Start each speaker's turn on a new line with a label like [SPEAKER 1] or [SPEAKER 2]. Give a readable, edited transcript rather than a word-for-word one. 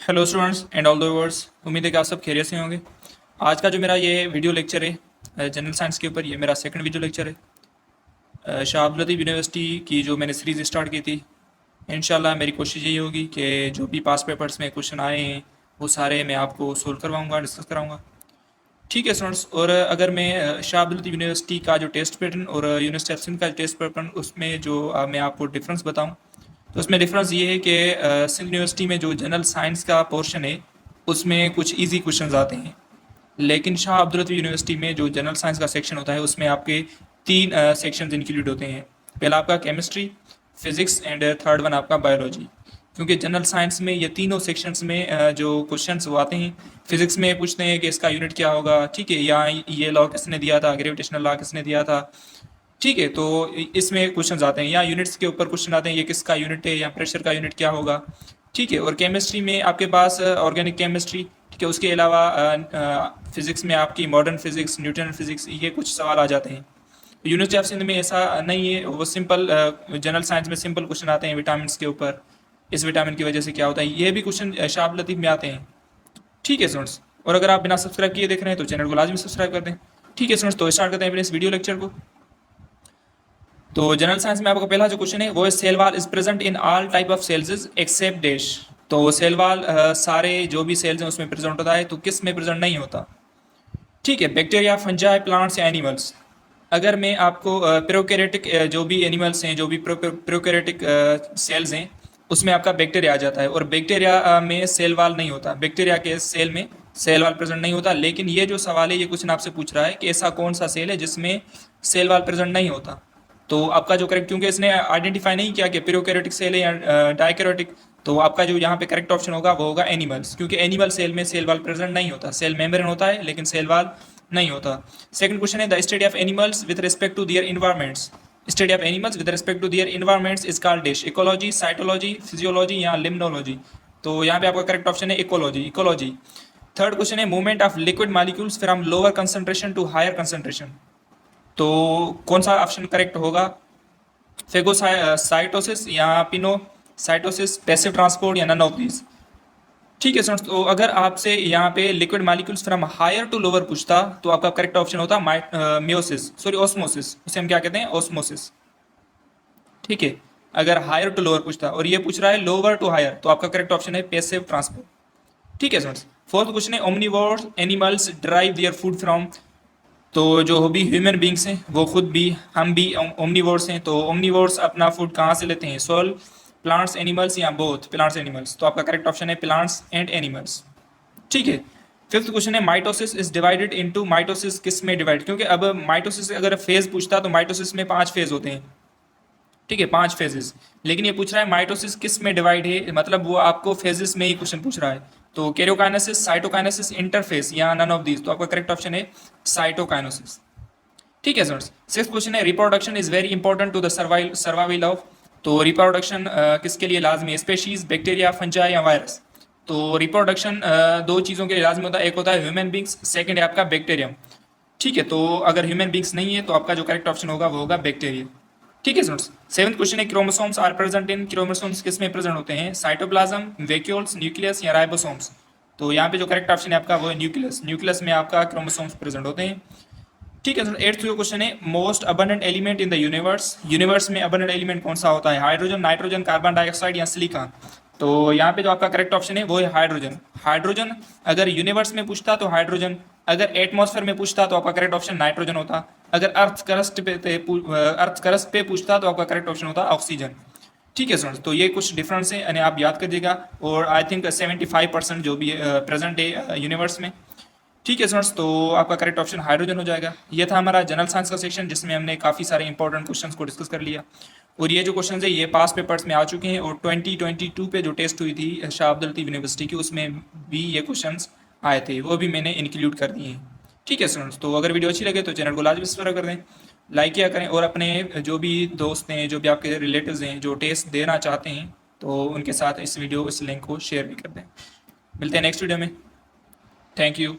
[SPEAKER 1] Hello students and all the viewers, उम्मीद है कि आप सब खैरियत से होंगे। आज का जो मेरा ये वीडियो लेक्चर है जनरल साइंस के ऊपर, ये मेरा सेकंड वीडियो लेक्चर है। शाह अब्दुल लतीफ़ यूनिवर्सिटी की जो मैंने सीरीज़ स्टार्ट की थी, इंशाल्लाह मेरी कोशिश यही होगी कि जो भी पास पेपर्स में क्वेश्चन आए हैं वो सारे मैं आपको सोल्व करवाऊँगा, डिस्कस कराऊँगा। ठीक है स्टूडेंट्स, और अगर मैं शाह अब्दुल लतीफ़ यूनिवर्सिटी का जो टेस्ट पैटर्न और यूनिवर्सिटी ऑफ सिंध का टेस्ट पैटर्न, उसमें जो मैं आपको डिफरेंस बताऊँ, तो उसमें डिफरेंस ये है कि सिंध यूनिवर्सिटी में जो जनरल साइंस का पोर्शन है उसमें कुछ इजी क्वेश्चंस आते हैं, लेकिन शाह अब्दुल लतीफ़ यूनिवर्सिटी में जो जनरल साइंस का सेक्शन होता है उसमें आपके तीन सेक्शंस इंक्लूड होते हैं। पहला आपका chemistry, physics and third one आपका बायोलॉजी। क्योंकि जनरल साइंस में ये तीनों सेक्शंस में जो क्वेश्चंस वो आते हैं, फिजिक्स में पूछते हैं कि इसका यूनिट क्या होगा, ठीक है, या ये लॉ किसने दिया था, ग्रेविटेशनल लॉ किसने दिया था, ठीक है, तो इसमें क्वेश्चंस आते हैं, या यूनिट्स के ऊपर क्वेश्चन आते हैं, ये किसका यूनिट है या प्रेशर का यूनिट क्या होगा, ठीक है। और केमिस्ट्री में आपके पास ऑर्गेनिक केमिस्ट्री, ठीक है, उसके अलावा फिजिक्स में आपकी मॉडर्न फिजिक्स, न्यूटन फिजिक्स, ये कुछ सवाल आ जाते हैं। यूनिवर्सिटी ऑफ सिंध में ऐसा नहीं है, वो सिंपल जनरल साइंस में सिंपल क्वेश्चन आते हैं विटामिन के ऊपर, इस विटामिन की वजह से क्या होता है, ये भी क्वेश्चन शाह अब्दुल लतीफ़ में आते हैं। ठीक है स्टूडेंट्स, और अगर आप बिना सब्सक्राइब किए देख रहे हैं तो चैनल को लाजमी सब्सक्राइब कर दें। ठीक है स्टूडेंट्स, तो स्टार्ट करते हैं अपने इस वीडियो लेक्चर को। तो जनरल साइंस में आपका पहला जो क्वेश्चन है वो है cell wall is present in all type of cells except dash. तो सेल वॉल सारे जो भी सेल्स हैं उसमें प्रेजेंट होता है, तो किस में प्रेजेंट नहीं होता, ठीक है, बैक्टीरिया, फंजाई, प्लांट्स या एनिमल्स। अगर मैं आपको प्रोकैरियोटिक जो भी एनिमल्स हैं, जो भी प्रोकैरियोटिक सेल्स हैं, उसमें आपका बैक्टीरिया आ जाता है, और बैक्टीरिया में सेल वॉल नहीं होता, बैक्टीरिया के सेल में सेल वॉल प्रेजेंट नहीं होता। लेकिन ये जो सवाल है, ये क्वेश्चन आपसे पूछ रहा है कि ऐसा कौन सा सेल है जिसमें सेल वॉल प्रेजेंट नहीं होता। तो आपका जो करेक्ट, क्योंकि इसने आइडेंटिफाई नहीं किया कि प्रोकैरियोटिक सेल है या डाइकैरियोटिक, तो आपका जो यहाँ पे करेक्ट ऑप्शन होगा वो होगा एनिमल्स, क्योंकि एनिमल सेल में सेल वॉल प्रेजेंट नहीं होता, सेल मेम्ब्रेन होता है लेकिन सेल वॉल नहीं होता। सेकंड क्वेश्चन है the study of animals with respect to their environments. Study of animals with respect to their environments is called dash, ecology, cytology, physiology या limnology. तो यहाँ पे आपका करेक्ट ऑप्शन है इकोलॉजी, इकोलॉजी। थर्ड क्वेश्चन है movement of liquid molecules from lower concentration to higher concentration. तो कौन सा ऑप्शन करेक्ट होगा, फेगोसाइटोसिस या पिनोसाइटोसिस, पैसिव ट्रांसपोर्ट या नन ऑफ दीज। ठीक है स्टूडेंट्स, तो अगर आपसे यहाँ पे liquid molecules from higher to lower पूछता तो आपका करेक्ट ऑप्शन होता मियोसिस, सॉरी ऑस्मोसिस, उसे हम क्या कहते हैं, ऑस्मोसिस। ठीक है, अगर हायर टू लोअर पूछता, और ये पूछ रहा है लोअर टू हायर, तो आपका करेक्ट ऑप्शन है पैसिव ट्रांसपोर्ट। ठीक है स्टूडेंट्स, फोर्थ क्वेश्चन है omnivores animals drive their food from. तो जो भी ह्यूमन बींग्स हैं वो खुद भी, हम भी ओमनिवोर्स हैं, तो ओमनिवोर्स अपना फूड कहाँ से लेते हैं, सोल, प्लांट्स, एनिमल्स या बोथ, प्लांट्स एनिमल्स। तो आपका करेक्ट ऑप्शन है प्लांट्स एंड एनिमल्स। ठीक है। फिफ्थ क्वेश्चन है mitosis is divided into, mitosis किस में डिवाइड, क्योंकि अब माइटोसिस अगर फेज पूछता तो माइटोसिस में 5 फेज होते हैं, ठीक है, 5 फेजेस। लेकिन ये पूछ रहा है माइटोसिस किस में डिवाइड है, मतलब वो आपको फेजेस में ही क्वेश्चन पूछ रहा है। तो कैरियोकाइनेसिस, साइटोकाइनेसिस, इंटरफेस या नन ऑफ दीज। तो आपका करेक्ट ऑप्शन है साइटोकाइनेसिस। ठीक है सर। सिक्स क्वेश्चन है reproduction is very important to the survival of. तो रिप्रोडक्शन किसके लिए लाजमी है, स्पेशीज, बैक्टीरिया, फंजाई या वायरस। तो रिप्रोडक्शन दो चीज़ों के लिए लाजमी होता है, एक होता है ह्यूमन बींग्स, सेकंड है आपका बैक्टीरियम। ठीक है, तो अगर ह्यूमन बींग्स नहीं है तो आपका जो करेक्ट ऑप्शन होगा वो होगा बैक्टीरिया। ठीक है स्टूडेंट्स। सेवंथ क्वेश्चन है chromosomes are present in, chromosomes किस में प्रेजेंट होते हैं, साइटोप्लाज्म, वैक्यूल्स, न्यूक्लियस या राइबोसोम्स। तो यहाँ पे जो करेक्ट ऑप्शन है आपका वो है न्यूक्लियस, न्यूक्लियस में आपका क्रोमोसोम्स प्रेजेंट होते हैं। ठीक है सर। एट्थ क्वेश्चन है most abundant element in the universe, universe में अबंडेंट एलिमेंट कौन सा होता है, हाइड्रोजन, नाइट्रोजन, कार्बन डाइऑक्साइड या सिलिकॉन। तो यहाँ पे जो आपका करेक्ट ऑप्शन है वो है हाइड्रोजन, हाइड्रोजन। अगर यूनिवर्स में पूछता तो हाइड्रोजन, अगर एटमॉस्फेयर में पूछता तो आपका करेक्ट ऑप्शन नाइट्रोजन होता, अगर अर्थ क्रस्ट पे पूछता तो आपका करेक्ट ऑप्शन होता ऑक्सीजन। ठीक है स्टूडेंट्स, तो ये कुछ डिफरेंस है यानी आप याद कर दीजिएगा, और आई थिंक 75% जो भी प्रेजेंट है यूनिवर्स में। ठीक है स्टूडेंट्स, तो आपका करेक्ट ऑप्शन हाइड्रोजन हो जाएगा। ये था हमारा जनरल साइंस का सेक्शन जिसमें हमने काफ़ी सारे इंपॉर्टेंट क्वेश्चंस को डिस्कस कर लिया, और ये जो क्वेश्चंस है ये पास पेपर्स में आ चुके हैं, और 2022 पे जो टेस्ट हुई थी शाह अब्दुल लतीफ़ यूनिवर्सिटी की उसमें भी ये क्वेश्चंस आए थे, वो भी मैंने इंक्लूड कर दिए हैं। ठीक है स्टूडेंट्स, तो अगर वीडियो अच्छी लगे तो चैनल को लाजमी सब्सक्राइब कर दें, लाइक किया करें, और अपने जो भी दोस्त हैं, जो भी आपके रिलेटिव्स हैं जो टेस्ट देना चाहते हैं, तो उनके साथ इस लिंक को शेयर भी कर दें। मिलते हैं नेक्स्ट वीडियो में। Thank you.